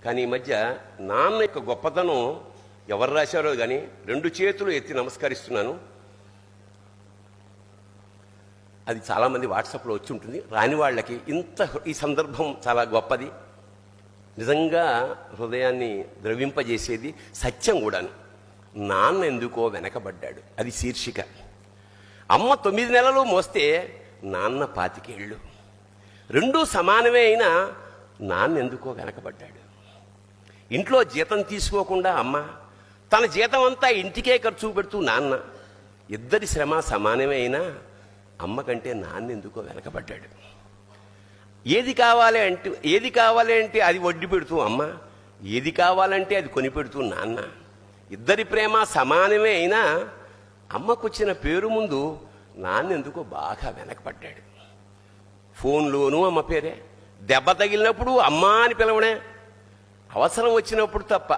కానీ ఈ మధ్య నాన్న యొక్క గొప్పతనం ఎవరు రాశారో కానీ 2 చేతులు ఎత్తి నమస్కరిస్తున్నాను. అది చాలామంది వాట్సాప్లో వచ్చి ఉంటుంది. రాని వాళ్ళకి ఈ సందర్భం చాలా గొప్పది, నిజంగా హృదయాన్ని ద్రవింపజేసేది, సత్యం కూడాను. నాన్న ఎందుకో వెనకబడ్డాడు, అది శీర్షిక. అమ్మ 9 నెలలు మోస్తే నాన్న 25 ఏళ్ళు. 2 సమానమే అయినా నాన్న ఎందుకో వెనకబడ్డాడు. ఇంట్లో జీతం తీసుకోకుండా అమ్మ, తన జీతం అంతా ఇంటికే ఖర్చు పెడుతూ నాన్న, ఇద్దరి శ్రమ సమానమే అయినా అమ్మ కంటే నాన్న ఎందుకో వెనకబడ్డాడు. ఏది కావాలి అంటే అది వడ్డీ పెడుతూ అమ్మ, ఏది కావాలంటే అది కొని పెడుతూ నాన్న, ఇద్దరి ప్రేమ సమానమే అయినా అమ్మకొచ్చిన పేరు ముందు నాన్న ఎందుకో బాగా వెనకబడ్డాడు. ఫోన్లోనూ అమ్మ పేరే, దెబ్బ తగిలినప్పుడు అమ్మ అని పిలవడే, అవసరం వచ్చినప్పుడు తప్ప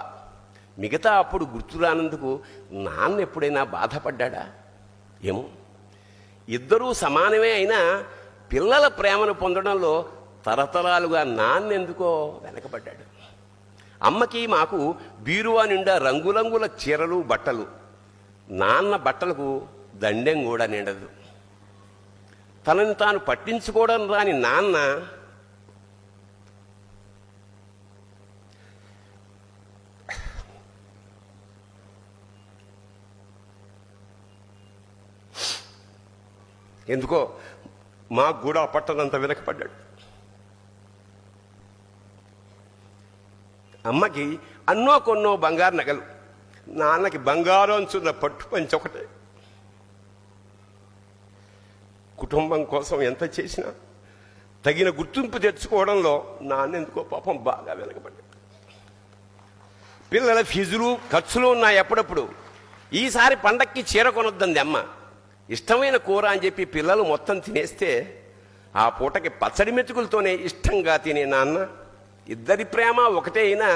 మిగతా అప్పుడు గుర్తు రానందుకు నాన్న ఎప్పుడైనా బాధపడ్డా ఏమో. ఇద్దరూ సమానమే అయినా పిల్లల ప్రేమను పొందడంలో తరతరాలుగా నాన్న ఎందుకో వెనకబడ్డాడు. అమ్మకి మాకు బీరువా నిండా రంగురంగుల చీరలు బట్టలు, నాన్న బట్టలకు దండెం కూడా నిండదు. తనని తాను పట్టించుకోవడం రాని నాన్న ఎందుకో మాకు కూడా పట్టనంత వెనకపడ్డాడు. అమ్మకి అన్నో కొన్నో బంగారు నగలు, నాన్నకి బంగారం అంచున్న పట్టు పంచి ఒకటే. కుటుంబం కోసం ఎంత చేసినా తగిన గుర్తింపు తెచ్చుకోవడంలో నాన్న ఎందుకో పాపం బాగా వెనకబడ్డాడు. పిల్లల ఫీజులు ఖర్చులు ఉన్నాయి. ఎప్పుడప్పుడు ఈసారి పండక్కి చీర కొనొద్దంది అమ్మ. ఇష్టమైన కూర అని చెప్పి పిల్లలు మొత్తం తినేస్తే ఆ పూటకి పచ్చడి మెతుకులతోనే ఇష్టంగా తినే నాన్న, ఇద్దరి ప్రేమ ఒకటే అయినా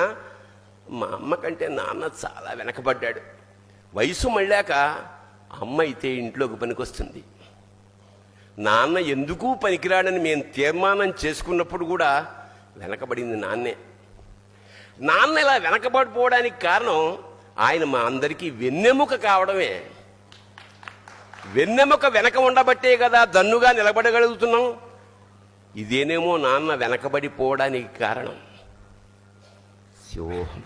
మా అమ్మ కంటే నాన్న చాలా వెనకబడ్డాడు. వయసు మళ్ళాక అమ్మ అయితే ఇంట్లోకి పనికొస్తుంది, నాన్న ఎందుకు పనికిరాడని మేము తీర్మానం చేసుకున్నప్పుడు కూడా వెనకబడింది నాన్నే. నాన్న ఇలా వెనకబడిపోవడానికి కారణం ఆయన మా అందరికీ వెన్నెముక కావడమే. వెన్నెముక వెనక ఉండబట్టే కదా దన్నుగా నిలబడగలుగుతున్నాం. ఇదేనేమో నాన్న వెనకబడిపోవడానికి కారణం. శివోహం.